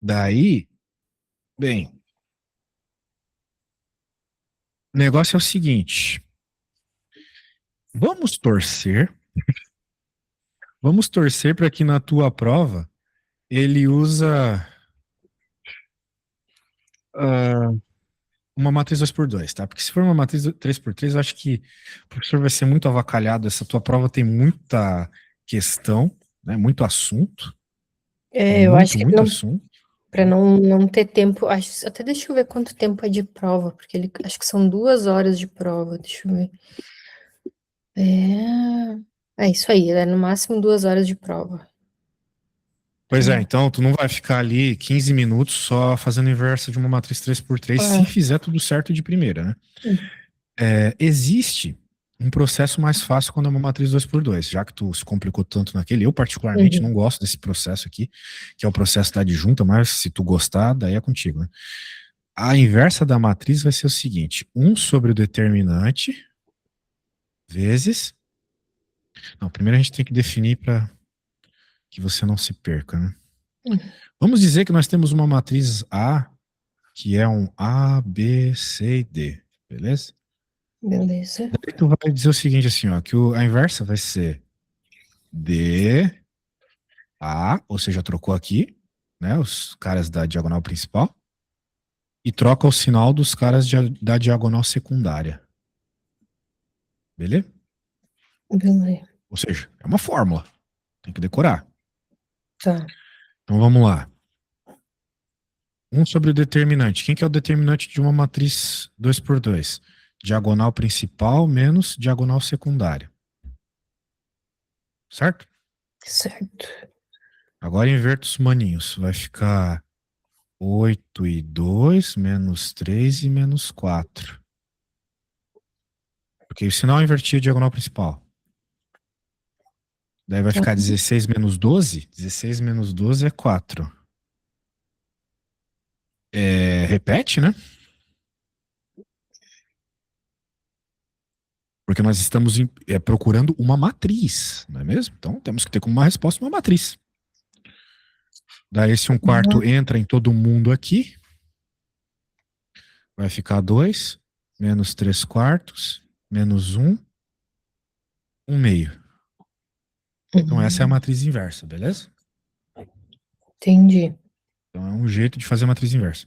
Daí, bem, o negócio é o seguinte. Vamos torcer, vamos torcer para que na tua prova ele usa ah, uma matriz 2x2, tá? Porque se for uma matriz 3x3, eu acho que o professor vai ser muito avacalhado. Essa tua prova tem muita questão, né? Muito assunto, Eu acho que muito não, assunto. para não ter tempo, até deixa eu ver quanto tempo é de prova, porque acho que são 2 horas de prova, deixa eu ver. É isso aí, é no máximo 2 horas de prova. Pois é, Então, então tu não vai ficar ali 15 minutos só fazendo inversa de uma matriz 3x3 se ah, fizer tudo certo de primeira, né? hum, Existe um processo mais fácil quando é uma matriz 2x2, já que tu se complicou tanto naquele. Eu, particularmente, não uhum, gosto desse processo aqui, que é o processo da adjunta, mas se tu gostar, daí é contigo, né? A inversa da matriz vai ser o seguinte: 1 sobre o determinante vezes. Não, primeiro a gente tem que definir para que você não se perca, né? hum, Vamos dizer que nós temos uma matriz A, que é um A, B, C e D, beleza? beleza. Daí tu vai dizer o seguinte, assim, ó, que a inversa vai ser D, A, ou seja, trocou aqui, né, os caras da diagonal principal, e troca o sinal dos caras da diagonal secundária. Beleza? Beleza. Ou seja, é uma fórmula. Tem que decorar. Tá. Então vamos lá. 1 sobre o determinante. Quem que é o determinante de uma matriz 2x2? Diagonal principal menos diagonal secundária. Certo? Certo. Agora inverta os maninhos. Vai ficar 8 e 2 menos 3 e menos 4. Porque o sinal invertia a diagonal principal. Daí vai Tá. ficar 16 menos 12. 16 menos 12 é 4. Repete, né? Porque nós estamos procurando uma matriz, não é mesmo? Então temos que ter como uma resposta uma matriz. Daí esse 1/4 entra em todo mundo aqui. Vai ficar 2 menos 3/4 menos 1, 1/2. Então essa é a Uhum, matriz inversa, beleza? entendi. Então é um jeito de fazer a matriz inversa.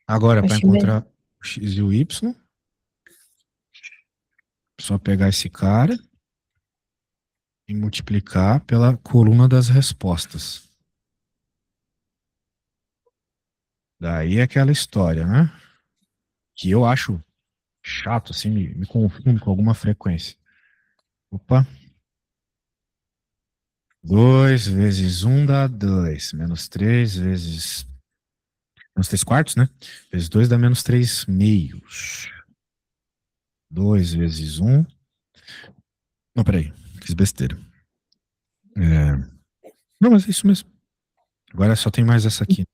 Agora, para Achei bem. encontrar o x e o y, só pegar esse cara e multiplicar pela coluna das respostas. Daí é aquela história, né? Que eu acho chato, assim, me confundo com alguma frequência. Opa. 2 vezes 1 dá 2. Menos 3 vezes. Menos 3/4, né? Vezes 2 dá menos 3/2. 2 vezes 1. Não, peraí. Fiz besteira. Não, mas é isso mesmo. Agora só tem mais essa aqui.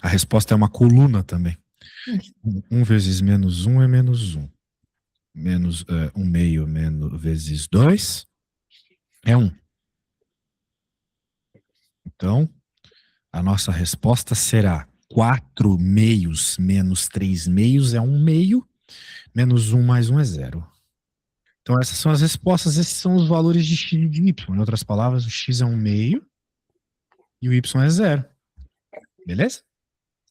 A resposta é uma coluna também. 1 vezes menos 1 é menos 1. Menos 1/2 menos, vezes 2 é 1. Então, a nossa resposta será 4/2 menos 3/2 é 1/2. Menos 1 mais 1 é 0. Então, essas são as respostas, esses são os valores de x e de y. Em outras palavras, o x é 1/2 e o y é 0. Beleza?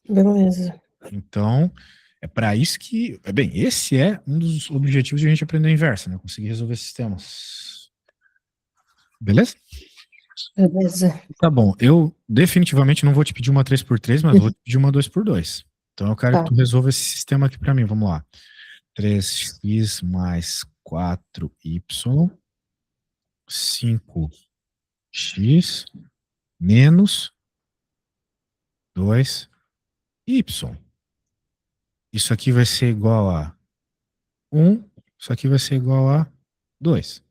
Beleza. Então, é para isso que. Bem, esse é um dos objetivos de a gente aprender a inversa, né? Conseguir resolver sistemas. Beleza? Beleza. Tá bom. Eu definitivamente não vou te pedir uma 3x3, mas vou te pedir uma 2x2. Então, eu quero que Tá. tu resolva esse sistema aqui para mim. Vamos lá. 3x mais 4y, 5x menos 2y. Isso aqui vai ser igual a 1, isso aqui vai ser igual a 2.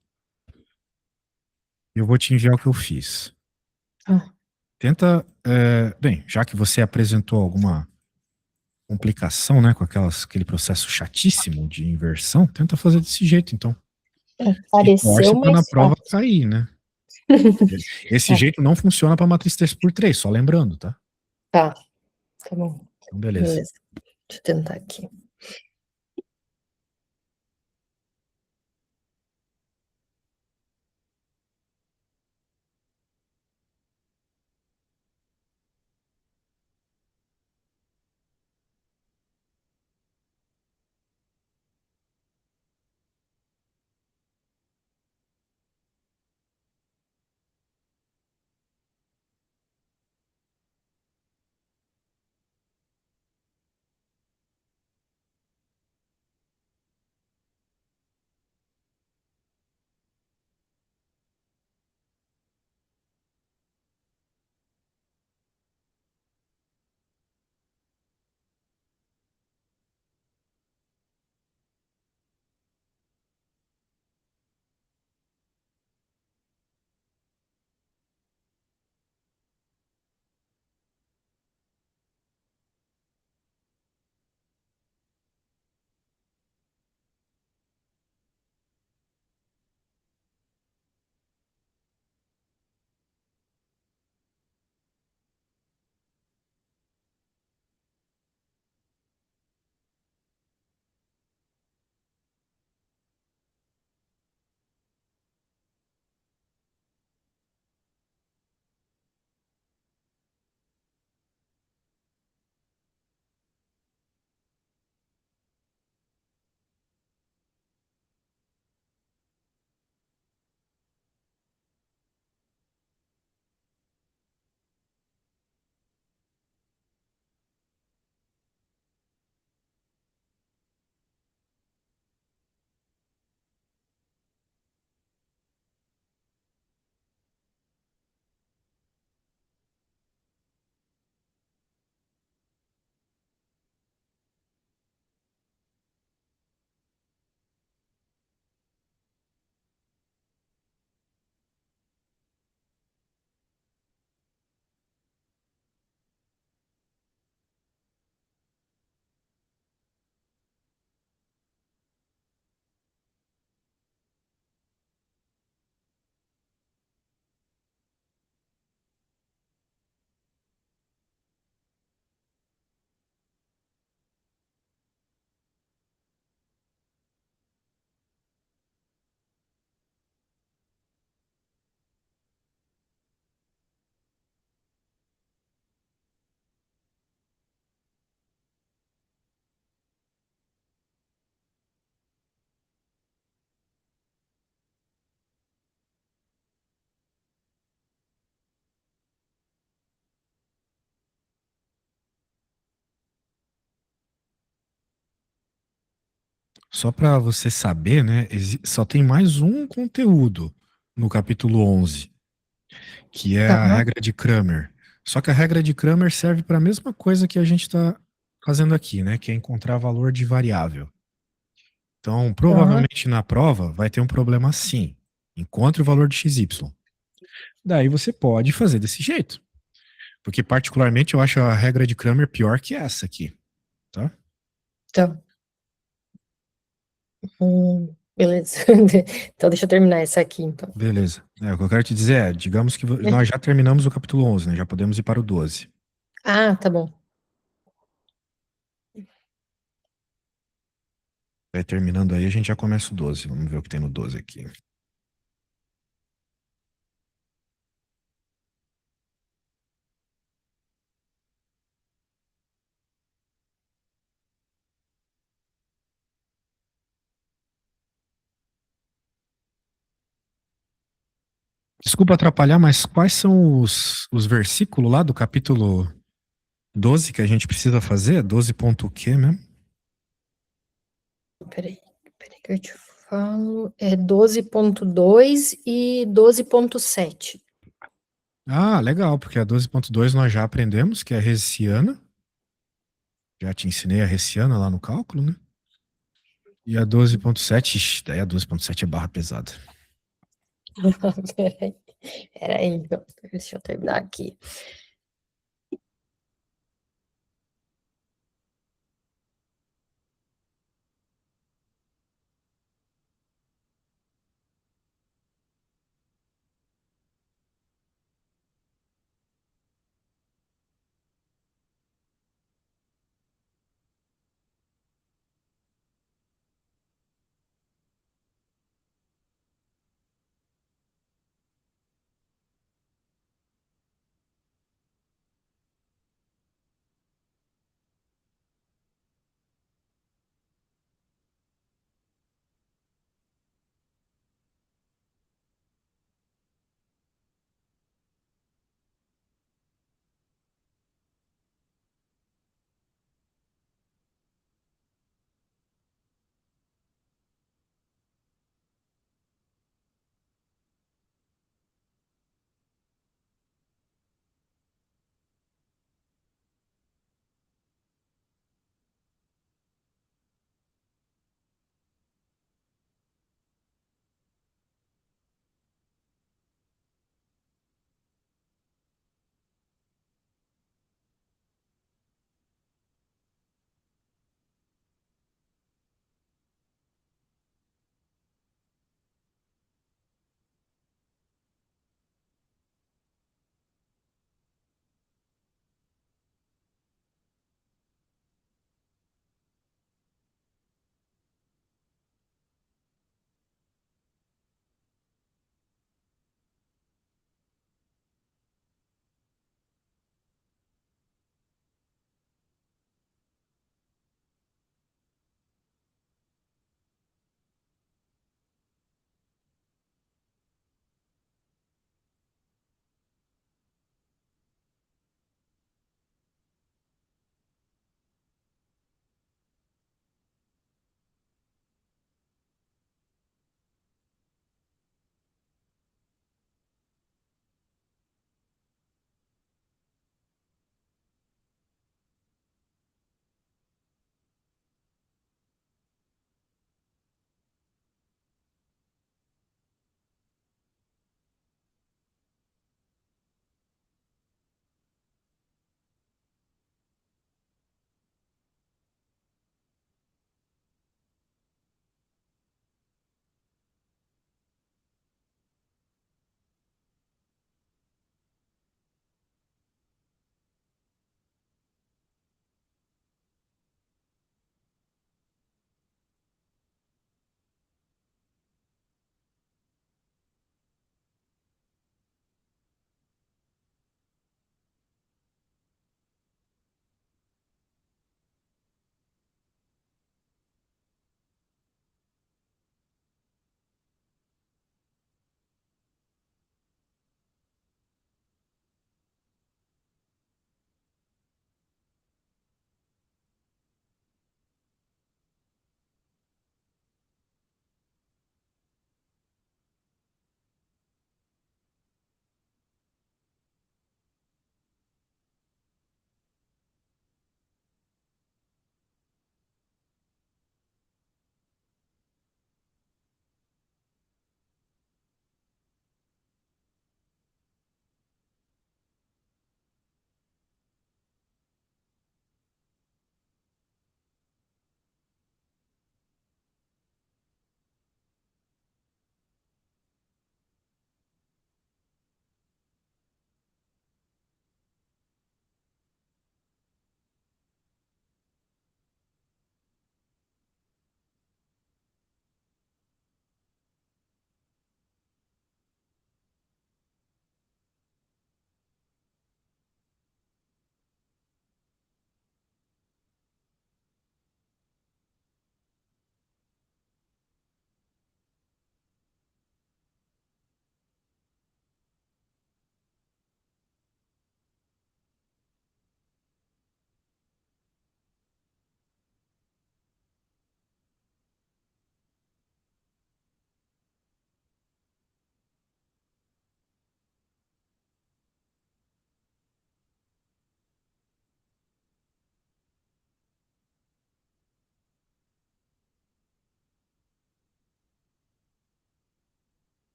Eu vou te enviar o que eu fiz. Ah, Tenta, bem, já que você apresentou alguma complicação, né, com aquele processo chatíssimo de inversão, tenta fazer desse jeito, então. E pareceu torce para na mais prova fácil. cair, né? Esse É, jeito não funciona para matriz 3 por 3, só lembrando, tá? tá, tá bom. Então, beleza. Beleza. Deixa eu tentar aqui. Só para você saber, né? Só tem mais um conteúdo no capítulo 11, que é a Tá, regra de Cramer. Só que a regra de Cramer serve para a mesma coisa que a gente está fazendo aqui, né? Que é encontrar valor de variável. Então, tá. provavelmente na prova vai ter um problema assim. Encontre o valor de XY. Daí você pode fazer desse jeito. Porque, particularmente, eu acho a regra de Cramer pior que essa aqui, tá? Tá. Beleza. Então deixa eu terminar essa aqui, então. Beleza. O que eu quero te dizer é, digamos que nós já terminamos o capítulo 11, né? Já podemos ir para o 12. Ah, tá bom. Vai terminando aí, a gente já começa o 12. Vamos ver o que tem no 12 aqui. Desculpa atrapalhar, mas quais são os versículos lá do capítulo 12 que a gente precisa fazer? 12 ponto o quê mesmo? Peraí, peraí que eu te falo. É 12.2 e 12.7. Ah, legal, porque a 12.2 nós já aprendemos, que é a hessiana. Já te ensinei a hessiana lá no cálculo, né? E a 12.7, ixi, daí a 12.7 é barra pesada. Peraí, peraí, então. Deixa eu terminar aqui.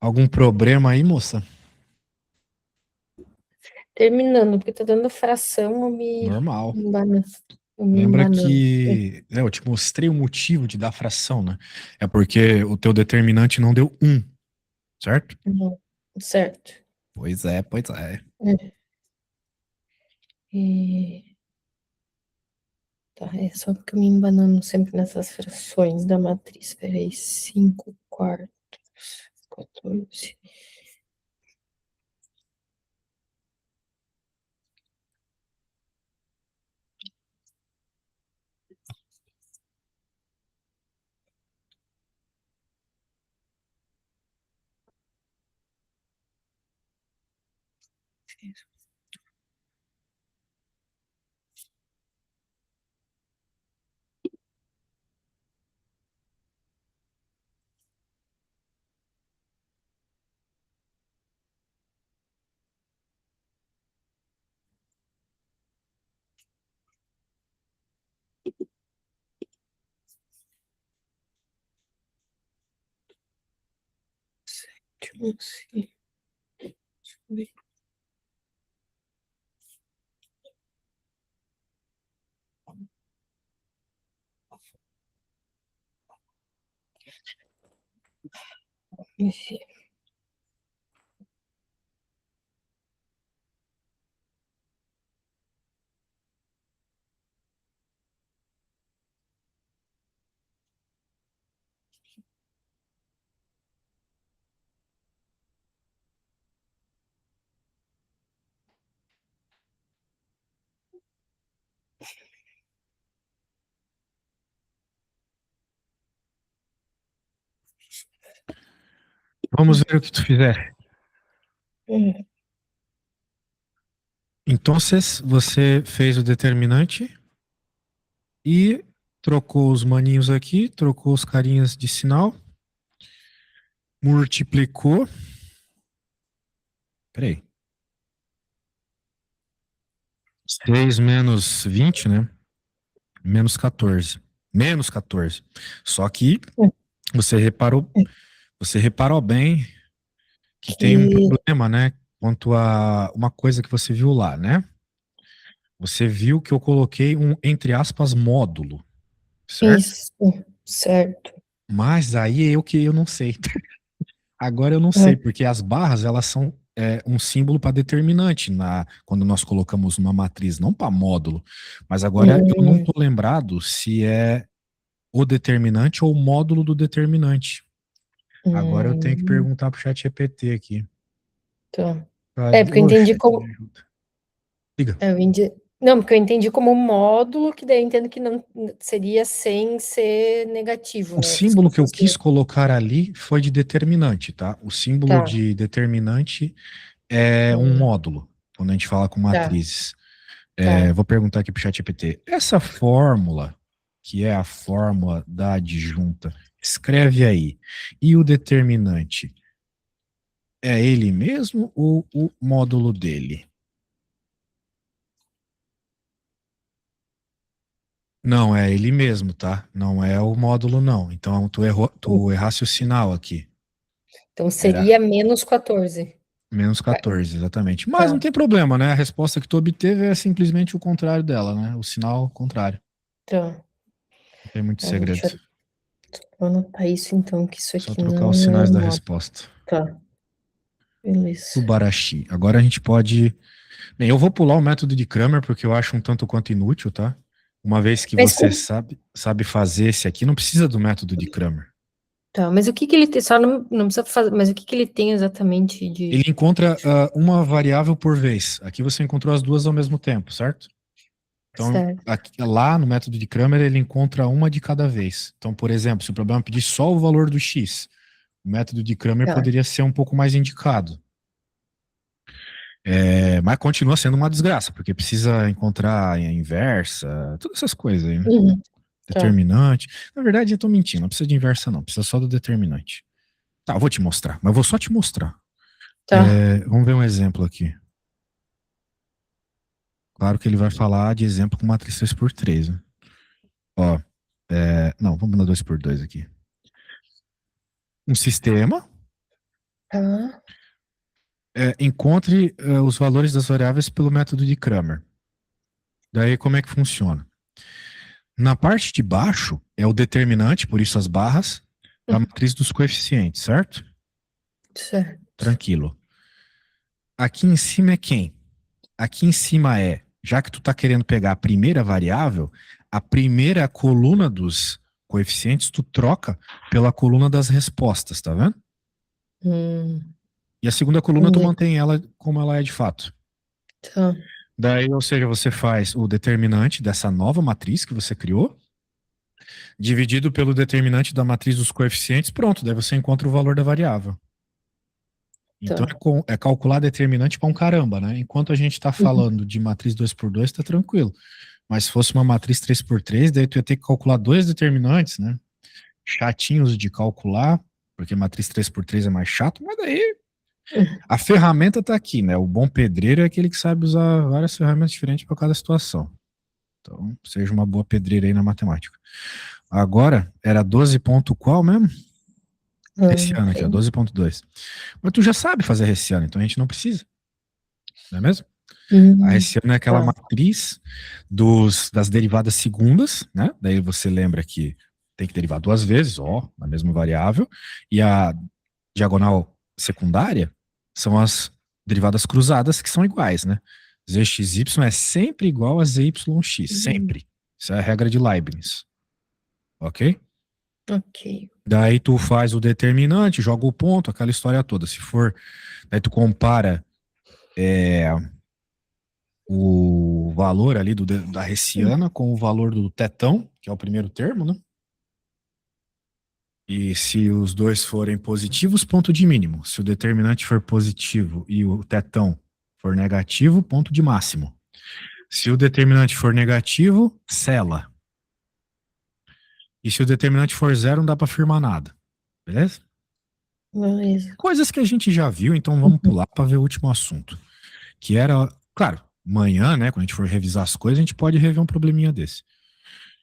Algum problema aí, moça? Terminando, porque tá dando fração, Normal. embana- eu me Lembra embanando. que eu te mostrei o motivo de dar fração, né? É porque o teu determinante não deu um, certo? Uhum. Certo. Pois é, pois é. É. E, tá, é só porque eu me embanando sempre nessas frações da matriz. Peraí, 5 quartos, 14. Deixa eu ver. Esse. Vamos ver o que tu fizer. Uhum. Então, você fez o determinante e trocou os maninhos aqui, trocou os carinhas de sinal, multiplicou. Peraí. 6 menos 20, né? Menos 14. Menos 14. Só que você reparou, você reparou bem que tem um Que problema, né? Quanto a uma coisa que você viu lá, né? Você viu que eu coloquei um, entre aspas, módulo, certo? isso, certo. Mas aí é o que eu não sei. Agora eu não sei, Uhum. porque as barras, elas são um símbolo para determinante quando nós colocamos uma matriz, não para módulo. Mas agora eu não Hum, estou lembrado se é o determinante ou o módulo do determinante. Agora eu tenho que hum, perguntar pro chat GPT aqui. tá. Cadê? Porque eu Ô, entendi chat, me como. ajuda. Diga. Eu entendi, não, porque eu entendi como módulo, que daí eu entendo que não seria sem ser negativo, O né? Se símbolo que eu fosse. quis colocar ali foi de determinante, tá? O símbolo Tá, de determinante é um hum, módulo, quando a gente fala com tá, matrizes. tá. Vou perguntar aqui para o ChatGPT. Essa fórmula, que é a fórmula da adjunta, escreve aí. E o determinante, é ele mesmo ou o módulo dele? Não, é ele mesmo, tá? Não é o módulo, não. Então tu errou, tu errasse o sinal aqui. Então Era seria menos 14. menos Ah, 14, exatamente. Mas não tá, tem problema, né? A resposta que tu obteve é simplesmente o contrário dela, né? O sinal contrário. tá. Não tem muito Tá, deixa segredo. eu anotar isso então, que isso Só aqui trocar os não é sinais da módulo. resposta. Tá, beleza. Subarashi. Agora a gente pode. Bem, eu vou pular o método de Kramer porque eu acho um tanto quanto inútil, tá? Uma vez que Mas, você sabe fazer esse aqui, não precisa do método de Kramer. tá, mas o que que ele tem, só não precisa fazer, mas o que que ele tem exatamente Ele de. encontra uma variável por vez. Aqui você encontrou as duas ao mesmo tempo, certo? Então, Certo, lá no método de Kramer, ele encontra uma de cada vez. Então, por exemplo, se o problema pedir só o valor do x, o método de Kramer tá. poderia ser um pouco mais indicado. Mas continua sendo uma desgraça, porque precisa encontrar a inversa, todas essas coisas aí, né? Uhum, tá, Determinante. Na verdade, eu tô mentindo, não precisa de inversa, não, precisa só do determinante. Tá, eu vou te mostrar, mas vou só te mostrar. tá. Vamos ver um exemplo aqui. Claro que ele vai falar de exemplo com matriz 3x3, né? Ó, não, vamos na 2x2 aqui. Um sistema, Tá. Encontre os valores das variáveis pelo método de Cramer. Daí, como é que funciona? Na parte de baixo é o determinante, por isso as barras, da matriz dos coeficientes, certo? Certo. Tranquilo. Aqui em cima é quem? Aqui em cima já que tu tá querendo pegar a primeira variável, a primeira coluna dos coeficientes tu troca pela coluna das respostas, tá vendo? Hum, E a segunda coluna tu entendi. mantém ela como ela é de fato. Tá. Daí, ou seja, você faz o determinante dessa nova matriz que você criou, dividido pelo determinante da matriz dos coeficientes, pronto, daí você encontra o valor da variável. Então Tá. é calcular determinante pra um caramba, né? Enquanto a gente tá Uhum. falando de matriz 2x2, tá tranquilo. Mas se fosse uma matriz 3x3, daí tu ia ter que calcular dois determinantes, né? Chatinhos de calcular, porque matriz 3x3 é mais chato, mas daí a ferramenta tá aqui, né? O bom pedreiro é aquele que sabe usar várias ferramentas diferentes para cada situação. Então, seja uma boa pedreira aí na matemática. Agora, era 12 ponto qual mesmo? Hessiano aqui, ó, Sei. 12.2. Mas tu já sabe fazer Hessiano, então a gente não precisa, não é mesmo? A Hessiano é aquela Tá. matriz das derivadas segundas, né? Daí você lembra que tem que derivar duas vezes, ó, na mesma variável, e a diagonal secundária são as derivadas cruzadas que são iguais, né? ZXY é sempre igual a ZYX, Hum, sempre. Isso é a regra de Leibniz, ok? ok. Daí tu faz o determinante, joga o ponto, aquela história toda. Se for, daí tu compara o valor ali da Hessiana com o valor do tetão, que é o primeiro termo, né? E se os dois forem positivos, ponto de mínimo. Se o determinante for positivo e o tetão for negativo, ponto de máximo. Se o determinante for negativo, sela. E se o determinante for zero, não dá para afirmar nada. Beleza? Beleza. Coisas que a gente já viu, então vamos Uhum. pular para ver o último assunto. Que era, claro, amanhã, né, quando a gente for revisar as coisas, a gente pode rever um probleminha desse.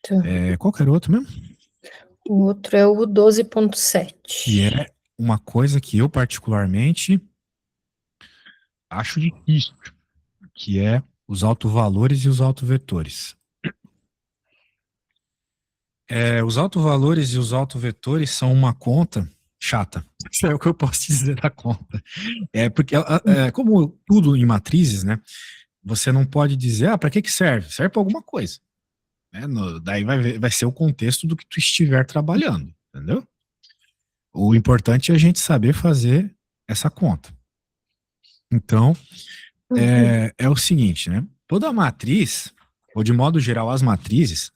Tá. Qual que era o outro mesmo? O outro é o Que 12.7. é uma coisa que eu particularmente acho difícil, que é os autovalores e os autovetores. Os autovalores e os autovetores são uma conta chata. Isso é o que eu posso dizer da conta. Porque, como tudo em matrizes, né? Você não pode dizer, para que serve? Serve para alguma coisa. Né? Daí vai ser o contexto do que tu estiver trabalhando, entendeu? O importante é a gente saber fazer essa conta. Então, Uhum. é o seguinte, né? Toda matriz, ou de modo geral as matrizes,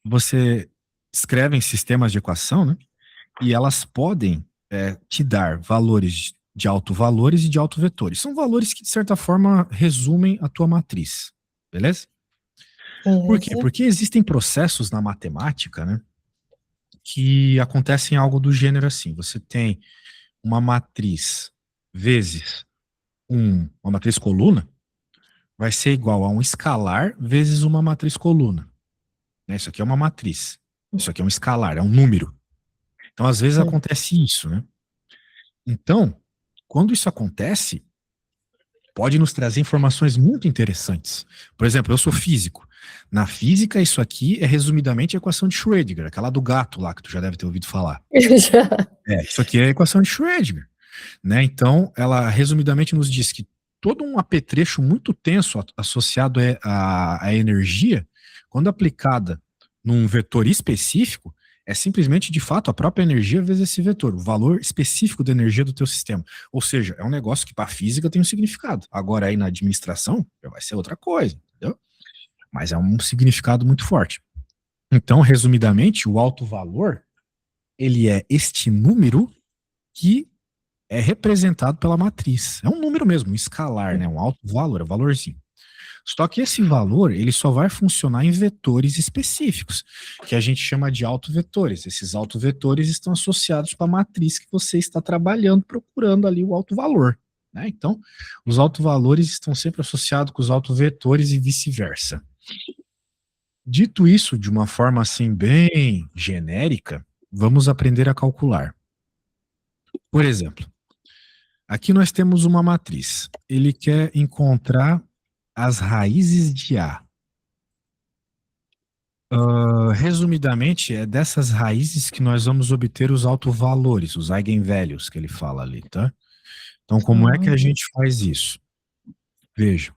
você escreve em sistemas de equação, né? E elas podem te dar valores de autovalores e de autovetores. São valores que, de certa forma, resumem a tua matriz. Beleza? Por quê? Beleza. Porque existem processos na matemática, né? Que acontecem algo do gênero assim. Você tem uma matriz vezes uma matriz coluna, vai ser igual a um escalar vezes uma matriz coluna. Né? Isso aqui é uma matriz. Isso aqui é um escalar, é um número. Então, às vezes acontece isso, né? Então, quando isso acontece, pode nos trazer informações muito interessantes. Por exemplo, eu sou físico. Na física, isso aqui é resumidamente a equação de Schrödinger, aquela do gato lá que tu já deve ter ouvido falar. Já. Isso aqui é a equação de Schrödinger. Né? Então, ela resumidamente nos diz que todo um apetrecho muito tenso associado à energia, quando aplicada num vetor específico, é simplesmente, de fato, a própria energia vezes esse vetor, o valor específico da energia do teu sistema. Ou seja, é um negócio que para a física tem um significado. Agora, aí na administração, já vai ser outra coisa, entendeu? Mas é um significado muito forte. Então, resumidamente, o alto valor, ele é este número que é representado pela matriz. É um número mesmo, um escalar, né? Um alto valor, um valorzinho. Só que esse valor, ele só vai funcionar em vetores específicos, que a gente chama de autovetores. Esses autovetores estão associados com a matriz que você está trabalhando, procurando ali o alto valor. Né? Então, os autovalores estão sempre associados com os autovetores e vice-versa. Dito isso, de uma forma assim bem genérica, vamos aprender a calcular. Por exemplo, Aqui nós temos uma matriz. Ele quer encontrar as raízes de A. Resumidamente, é dessas raízes que nós vamos obter os autovalores, os eigenvalues que ele fala ali, tá? Então, como é que a Tá. gente faz isso? Veja,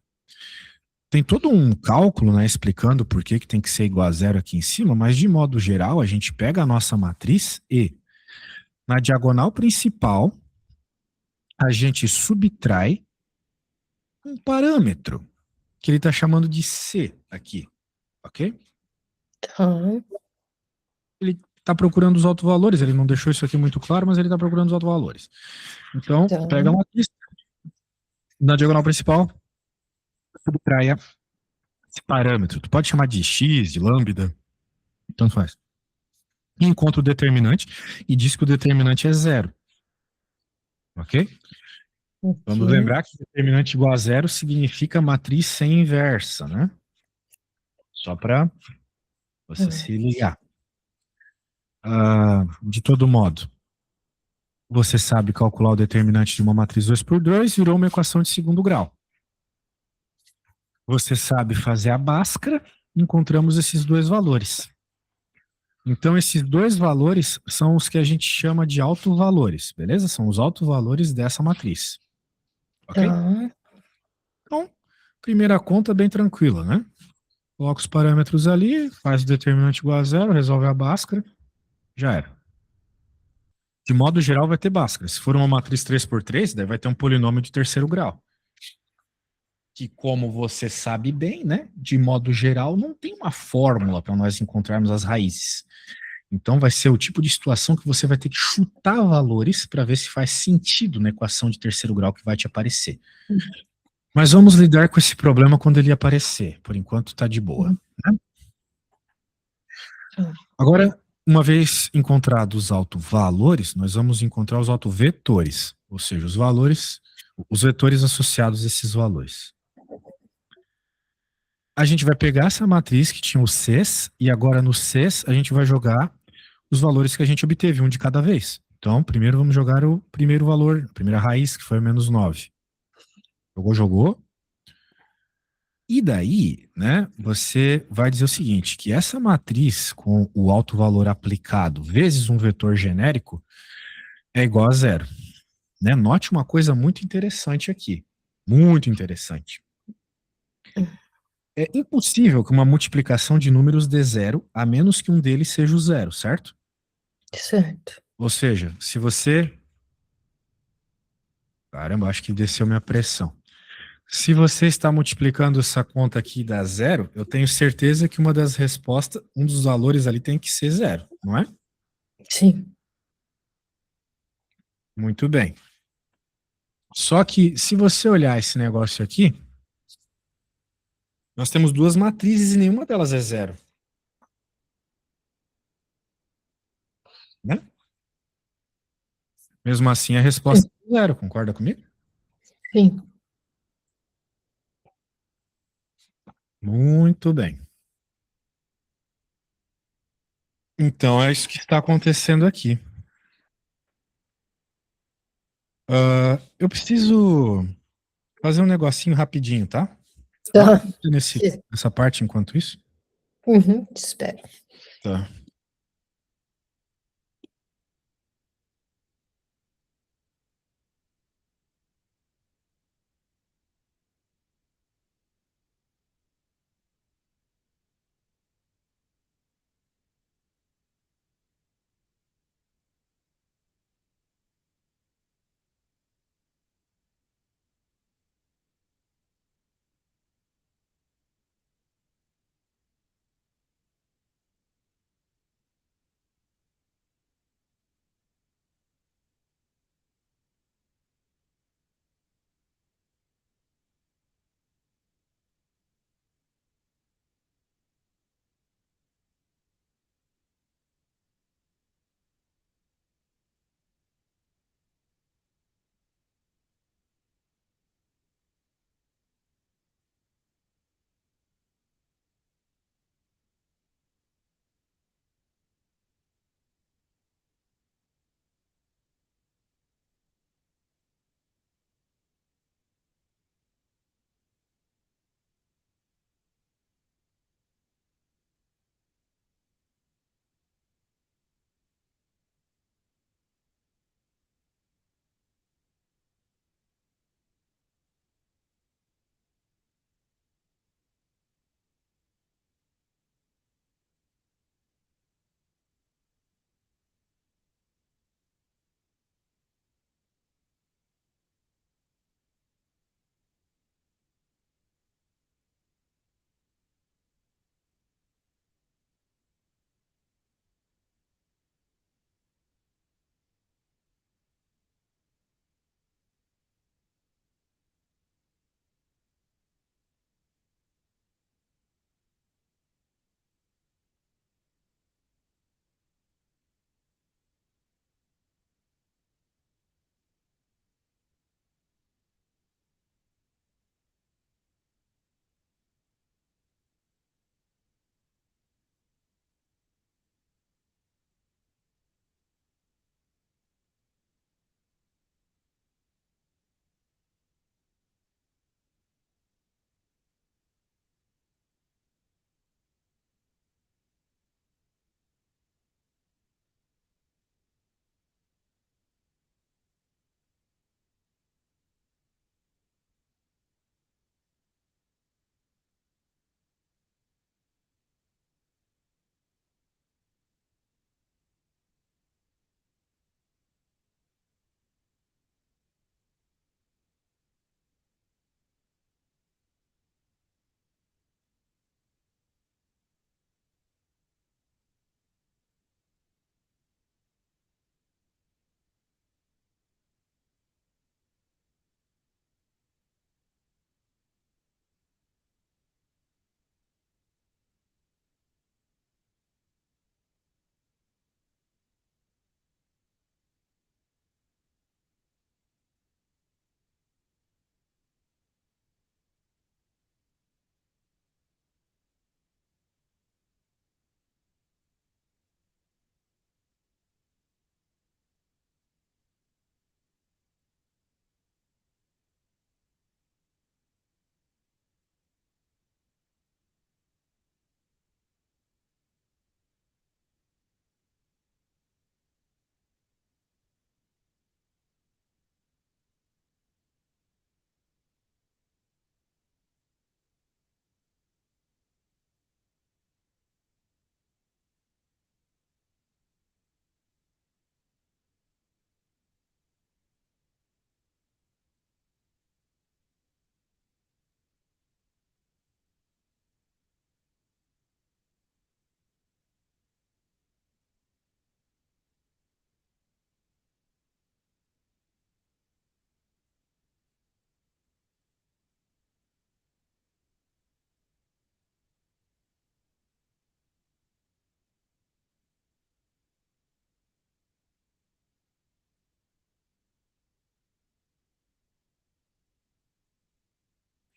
tem todo um cálculo, né, explicando por que que tem que ser igual a zero aqui em cima, mas de modo geral, a gente pega a nossa matriz e, na diagonal principal, a gente subtrai um parâmetro, que ele está chamando de C aqui, ok? Tá. Ele está procurando os autovalores, ele não deixou isso aqui muito claro, mas ele está procurando os autovalores. Então, Tá. pega uma matriz, na diagonal principal, subtrai esse parâmetro. Tu pode chamar de x, de lambda, tanto faz. E encontra o determinante e diz que o determinante é zero. Ok? Vamos Ok. lembrar que determinante igual a zero significa matriz sem inversa, né? Só para você se ligar. De todo modo, você sabe calcular o determinante de uma matriz 2 por 2, virou uma equação de segundo grau. Você sabe fazer a Bhaskara, encontramos esses dois valores. Então, esses dois valores são os que a gente chama de autovalores, beleza? São os autovalores dessa matriz. Ok? Tá. Então, primeira conta bem tranquila, né? Coloca os parâmetros ali, faz o determinante igual a zero, resolve a Bhaskara, já era. De modo geral, vai ter Bhaskara. Se for uma matriz 3 por 3, daí vai ter um polinômio de terceiro grau. Que, como você sabe bem, né? De modo geral, não tem uma fórmula para nós encontrarmos as raízes. Então, vai ser o tipo de situação que você vai ter que chutar valores para ver se faz sentido na equação de terceiro grau que vai te aparecer. Mas vamos lidar com esse problema quando ele aparecer. Por enquanto, está de boa. Né? Tá. Agora, uma vez encontrados os autovalores, nós vamos encontrar os autovetores, ou seja, os valores, os vetores associados a esses valores. A gente vai pegar essa matriz que tinha os Cs, e agora no Cs a gente vai jogar os valores que a gente obteve, um de cada vez. Então, primeiro vamos jogar o primeiro valor, a primeira raiz, que foi menos 9. Jogou, jogou. E daí, né, você vai dizer o seguinte, que essa matriz com o alto valor aplicado vezes um vetor genérico é igual a zero. Né? Note uma coisa muito interessante aqui. Muito interessante. É impossível que uma multiplicação de números dê zero, a menos que um deles seja o zero, certo? Certo. Ou seja, se você... Caramba, acho que desceu minha pressão. Se você está multiplicando essa conta aqui e dá zero, eu tenho certeza que uma das respostas, um dos valores ali tem que ser zero, não é? Sim. Muito bem. Só que se você olhar esse negócio aqui, nós temos duas matrizes e nenhuma delas é zero. Né? Mesmo assim, a resposta é zero, concorda comigo? Sim. Muito bem. Então, é isso que está acontecendo aqui. Eu preciso fazer um negocinho rapidinho, tá? Dá Tá. nessa parte enquanto isso? Uhum. Espero. Tá.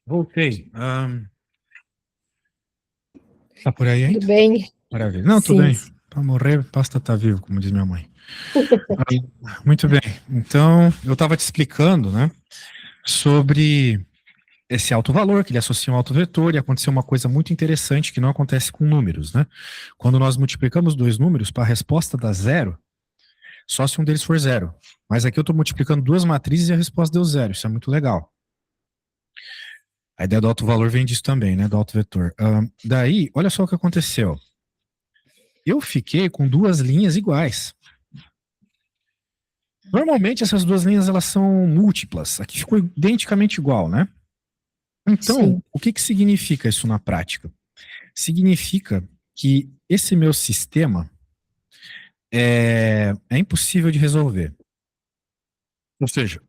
Voltei. Tá por aí ainda? Tudo bem? Maravilha. Não, tudo Sim, bem. sim. Para morrer, basta estar vivo, como diz minha mãe. Muito bem. Então, eu estava te explicando, né, sobre esse alto valor, que ele associa um alto vetor, e aconteceu uma coisa muito interessante que não acontece com números, né? Quando nós multiplicamos dois números, para a resposta dar zero, só se um deles for zero. Mas aqui eu estou multiplicando duas matrizes e a resposta deu zero. Isso é muito legal. A ideia do alto valor vem disso também, né? Do alto vetor. Daí, olha só o que aconteceu. Eu fiquei com duas linhas iguais. Normalmente essas duas linhas elas são múltiplas. Aqui ficou identicamente igual, né? Então, Sim. o que que significa isso na prática? Significa que esse meu sistema é impossível de resolver. Ou seja,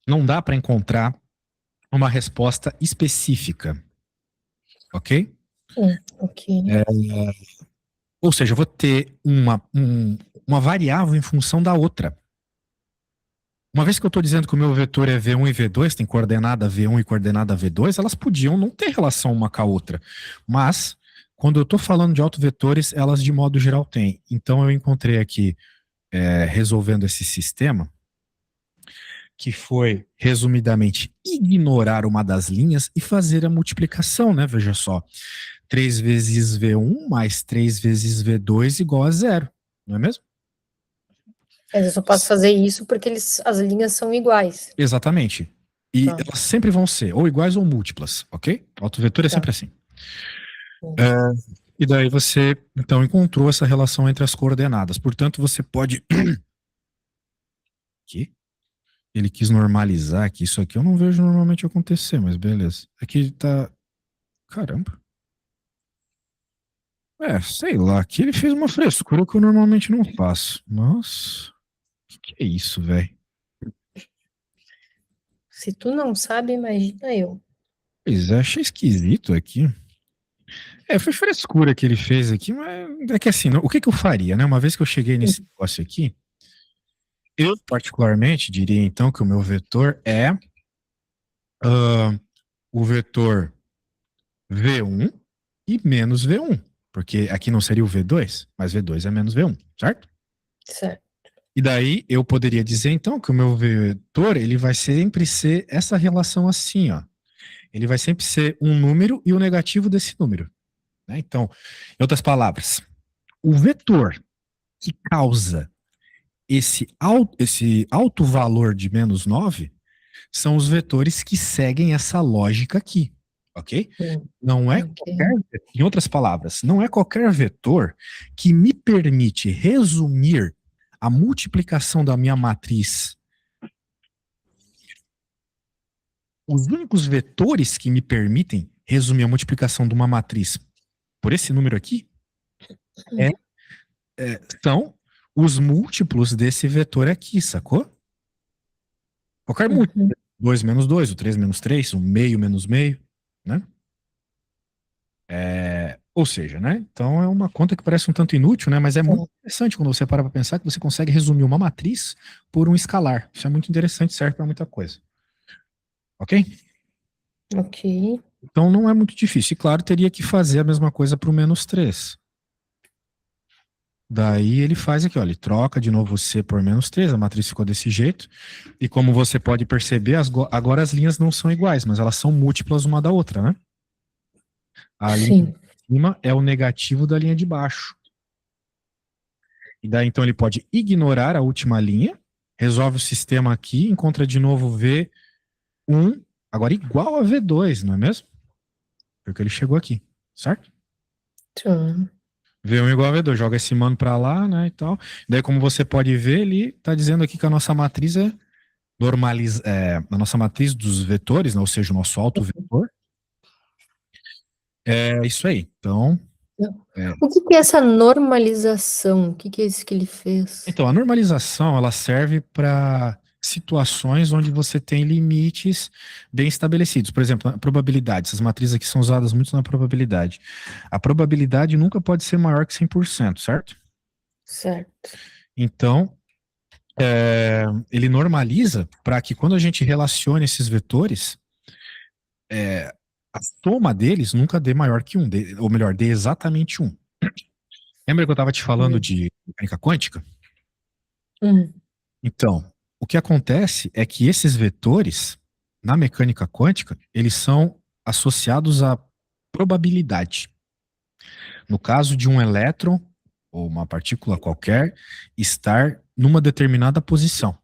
não dá para encontrar uma resposta específica, ok? Ok. Ou seja, eu vou ter uma variável em função da outra. Uma vez que eu estou dizendo que o meu vetor é V1 e V2, tem coordenada V1 e coordenada V2, elas podiam não ter relação uma com a outra. Mas, quando eu estou falando de autovetores, elas de modo geral têm. Então eu encontrei aqui, resolvendo esse sistema, que foi, resumidamente, ignorar uma das linhas e fazer a multiplicação, né? Veja só. 3 vezes V1 mais 3 vezes V2 igual a zero, não é mesmo? Mas eu só posso fazer isso porque as linhas são iguais. Exatamente. E Tá, elas sempre vão ser ou iguais ou múltiplas, ok? O autovetor é tá. sempre assim. E daí você, então, encontrou essa relação entre as coordenadas. Portanto, você pode... Aqui? Ele quis normalizar aqui. Isso aqui eu não vejo normalmente acontecer, mas beleza. Aqui tá... Caramba. Sei lá. Aqui ele fez uma frescura que eu normalmente não faço. Nossa. Que é isso, velho? Se tu não sabe, imagina eu. Pois é, achei esquisito aqui. Foi frescura que ele fez aqui, mas é que assim, o que que eu faria, né? Uma vez que eu cheguei nesse negócio aqui, eu particularmente diria então que o meu vetor é o vetor V1 e menos V1, porque aqui não seria o V2, mas V2 é menos V1, certo? Certo. E daí eu poderia dizer então que o meu vetor ele vai sempre ser essa relação assim, ó. Ele vai sempre ser um número e o negativo desse número, né? Então, em outras palavras, o vetor que causa esse alto valor de menos 9 são os vetores que seguem essa lógica aqui, ok? Não é qualquer, Ok. em outras palavras, não é qualquer vetor que me permite resumir a multiplicação da minha matriz. Os únicos vetores que me permitem resumir a multiplicação de uma matriz por esse número aqui é, são os múltiplos desse vetor aqui, sacou? Qualquer múltiplo. Uhum. 2 menos 2, o 3 menos 3, o meio menos meio, né? Ou seja, né? Então é uma conta que parece um tanto inútil, né? Mas é muito interessante quando você para pensar que você consegue resumir uma matriz por um escalar. Isso é muito interessante, serve para muita coisa. Ok? Ok. Então não é muito difícil. E claro, teria que fazer a mesma coisa para o menos 3. Daí ele faz aqui, ó, ele troca de novo o C por menos 3, a matriz ficou desse jeito. E como você pode perceber, agora as linhas não são iguais, mas elas são múltiplas uma da outra, né? A linha Sim. de cima é o negativo da linha de baixo. E daí então ele pode ignorar a última linha, resolve o sistema aqui, encontra de novo V1, agora igual a V2, não é mesmo? Porque ele chegou aqui, certo? Tá. V1 igual a V2, joga esse mano pra lá, né, e tal. Daí, como você pode ver, ele tá dizendo aqui que a nossa matriz a nossa matriz dos vetores, né, ou seja, o nosso autovetor, é isso aí. Então, é, O que que é essa normalização? O que que é isso que ele fez? então a normalização, ela serve para situações onde você tem limites bem estabelecidos. Por exemplo, a probabilidade. Essas matrizes aqui são usadas muito na probabilidade. A probabilidade nunca pode ser maior que 100%, certo? Certo. Então, ele normaliza para que quando a gente relacione esses vetores, a soma deles nunca dê maior que 1, ou melhor, dê exatamente 1. Lembra que eu estava te falando de mecânica quântica? Hum. Então, o que acontece é que esses vetores, na mecânica quântica, eles são associados à probabilidade. No caso de um elétron, ou uma partícula qualquer, estar numa determinada posição.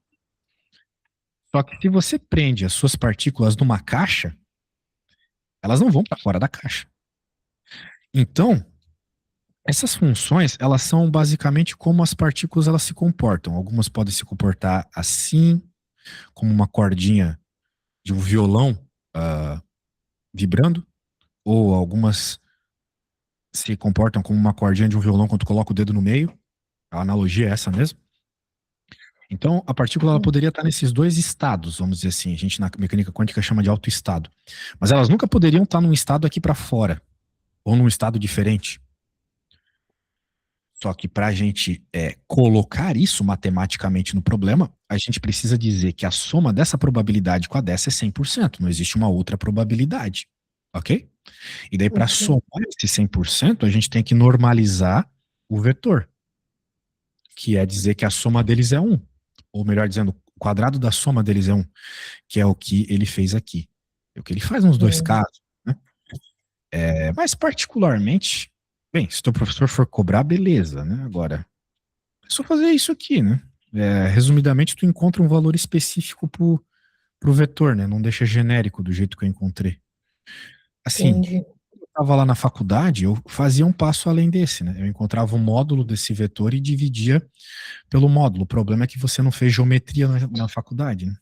Só que se você prende as suas partículas numa caixa, elas não vão para fora da caixa. Então, essas funções, elas são basicamente como as partículas elas se comportam. Algumas podem se comportar assim, como uma cordinha de um violão vibrando, ou algumas se comportam como uma cordinha de um violão quando tu coloca o dedo no meio. A analogia é essa mesmo. Então, a partícula ela poderia estar nesses dois estados, vamos dizer assim. A gente na mecânica quântica chama de autoestado. Mas elas nunca poderiam estar num estado aqui para fora, ou num estado diferente. Só que para a gente colocar isso matematicamente no problema, a gente precisa dizer que a soma dessa probabilidade com a dessa é 100%. Não existe uma outra probabilidade. Ok? E daí, para somar esse 100%, a gente tem que normalizar o vetor, que é dizer que a soma deles é 1. Ou melhor dizendo, o quadrado da soma deles é 1, que é o que ele fez aqui. É o que ele faz nos dois casos. Né? Mas, particularmente, bem, se o teu professor for cobrar, beleza, né? Agora, é só fazer isso aqui, né? Resumidamente, tu encontra um valor específico pro vetor, né? Não deixa genérico do jeito que eu encontrei. Assim, Entendi. quando eu estava lá na faculdade, eu fazia um passo além desse, né? Eu encontrava um módulo desse vetor e dividia pelo módulo. O problema é que você não fez geometria na faculdade, né?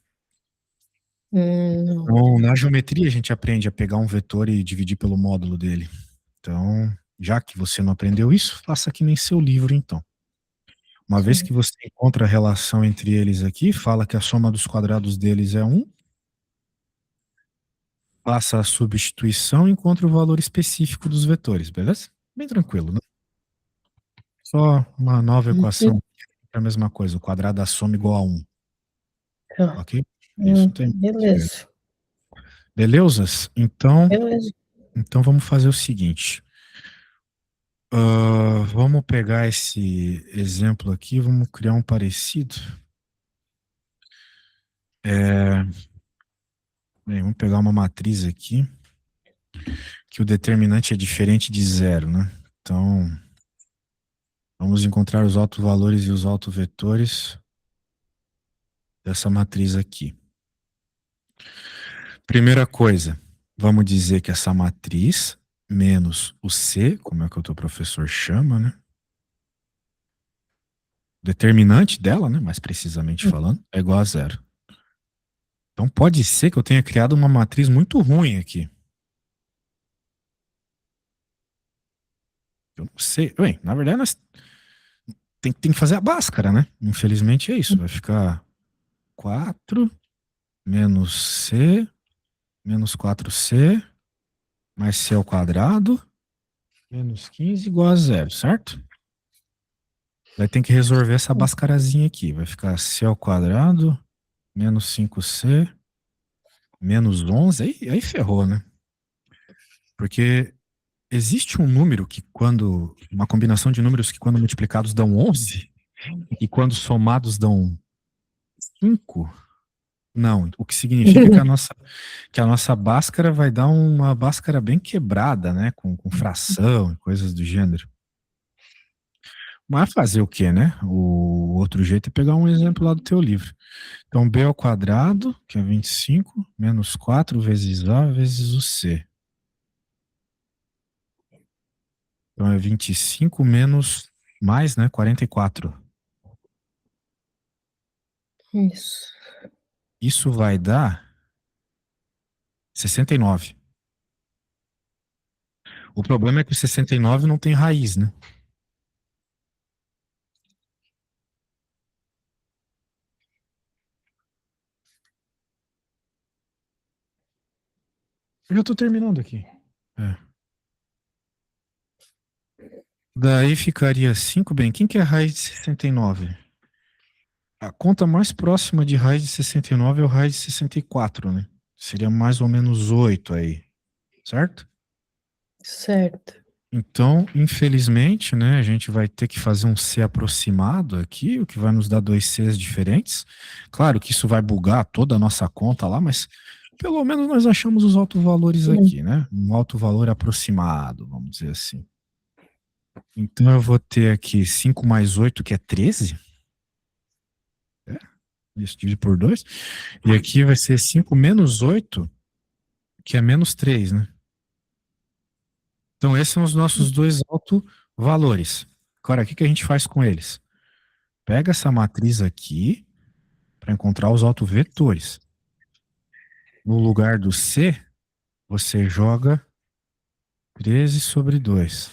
Não. Então, na geometria, a gente aprende a pegar um vetor e dividir pelo módulo dele. Então, já que você não aprendeu isso, faça que nem seu livro, então. Uma vez que você encontra a relação entre eles aqui, fala que a soma dos quadrados deles é 1, faça a substituição e encontra o valor específico dos vetores, beleza? Bem tranquilo, né? Só uma nova equação, é a mesma coisa, o quadrado da soma igual a 1. Tá. Ok? Isso tem segredo. Beleza. Belezas? Então Beleza. vamos fazer o seguinte. Vamos pegar esse exemplo aqui, vamos criar um parecido. Bem, vamos pegar uma matriz aqui, que o determinante é diferente de zero, né? Então, vamos encontrar os autovalores e os autovetores dessa matriz aqui. Primeira coisa, vamos dizer que essa matriz menos o C, como é que o teu professor chama, né? Determinante dela, né? Mais precisamente falando, é igual a zero. Então pode ser que eu tenha criado uma matriz muito ruim aqui. Eu não sei. Bem, na verdade, nós tem que fazer a Bhaskara, né? Infelizmente é isso. Vai ficar 4 menos C menos 4C mais C ao quadrado menos 15 igual a zero, certo? Vai ter que resolver essa Bhaskarazinha aqui. Vai ficar C ao quadrado menos 5C menos 11. Aí ferrou, né? Porque existe um número que uma combinação de números que quando multiplicados dão 11 e quando somados dão 5. Não, o que significa que a nossa Bhaskara vai dar uma Bhaskara bem quebrada, né? Com fração e coisas do gênero. Mas fazer o quê, né? O outro jeito é pegar um exemplo lá do teu livro. Então, B ao quadrado, que é 25, menos 4 vezes A vezes o C. Então, é 25 menos mais, né? 44. Isso. Isso vai dar 69. O problema é que o 69 não tem raiz, né? Eu já tô terminando aqui. Daí ficaria 5. Bem, quem que é a raiz de 69? A conta mais próxima de raiz de 69 é o raiz de 64, né? Seria mais ou menos 8 aí, certo? Certo. Então, infelizmente, né, a gente vai ter que fazer um C aproximado aqui, o que vai nos dar dois Cs diferentes. Claro que isso vai bugar toda a nossa conta lá, mas pelo menos nós achamos os autovalores aqui, né? Um autovalor aproximado, vamos dizer assim. Então eu vou ter aqui 5 mais 8, que é 13. Isso divide por 2. E aqui vai ser 5 menos 8, que é menos 3, né? Então esses são os nossos dois autovalores. Agora, o que a gente faz com eles? Pega essa matriz aqui para encontrar os autovetores. No lugar do C, você joga 13 sobre 2.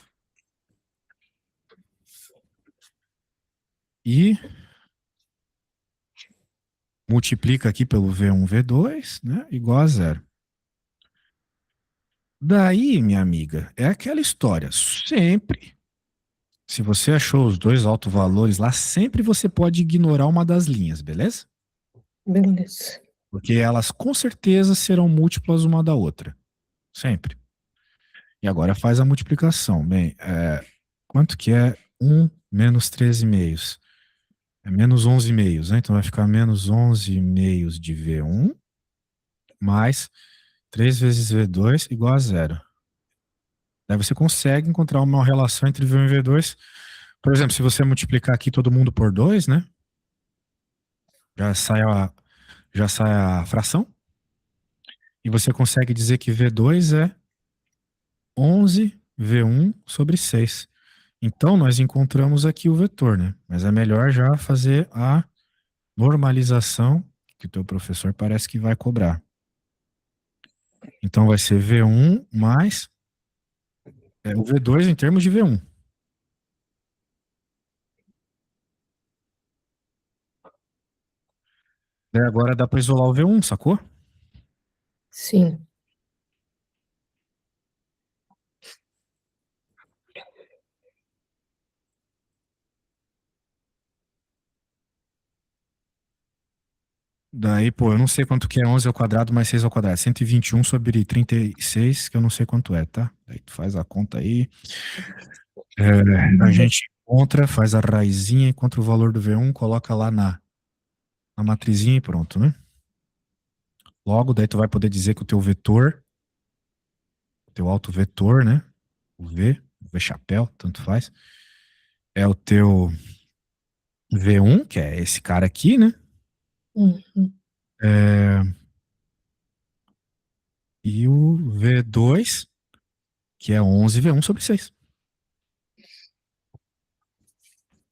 E multiplica aqui pelo V1, V2, né? Igual a 0. Daí, minha amiga, é aquela história. Sempre, se você achou os dois autovalores lá, sempre você pode ignorar uma das linhas, beleza? Beleza. Porque elas com certeza serão múltiplas uma da outra. Sempre. E agora faz a multiplicação. Bem, quanto que é 1 menos 13 meios? É menos 11 meios, né? Então vai ficar menos 11 meios de V1 mais 3 vezes V2 igual a 0. Daí você consegue encontrar uma relação entre V1 e V2. Por exemplo, se você multiplicar aqui todo mundo por 2, né? Já sai a fração. E você consegue dizer que V2 é 11 V1 sobre 6. Então, nós encontramos aqui o vetor, né? Mas é melhor já fazer a normalização que o teu professor parece que vai cobrar. Então, vai ser V1 mais o V2 em termos de V1. Daí agora dá para isolar o V1, sacou? Sim. Daí, pô, eu não sei quanto que é 11 ao quadrado mais 6 ao quadrado. 121 sobre 36, que eu não sei quanto é, tá? Daí tu faz a conta aí. A gente encontra, faz a raizinha, encontra o valor do V1, coloca lá na matrizinha e pronto, né? Logo, daí tu vai poder dizer que o teu vetor, o teu autovetor, né? O V chapéu, tanto faz, é o teu V1, que é esse cara aqui, né? Uhum. E o V2, que é 11 V1 sobre 6.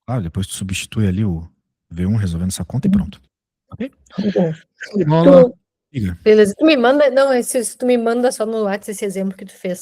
Claro, depois tu substitui ali o V1 resolvendo essa conta e pronto. Ok? Tá bom. Bola. Beleza. Tu me manda, não, se tu me manda só no WhatsApp esse exemplo que tu fez.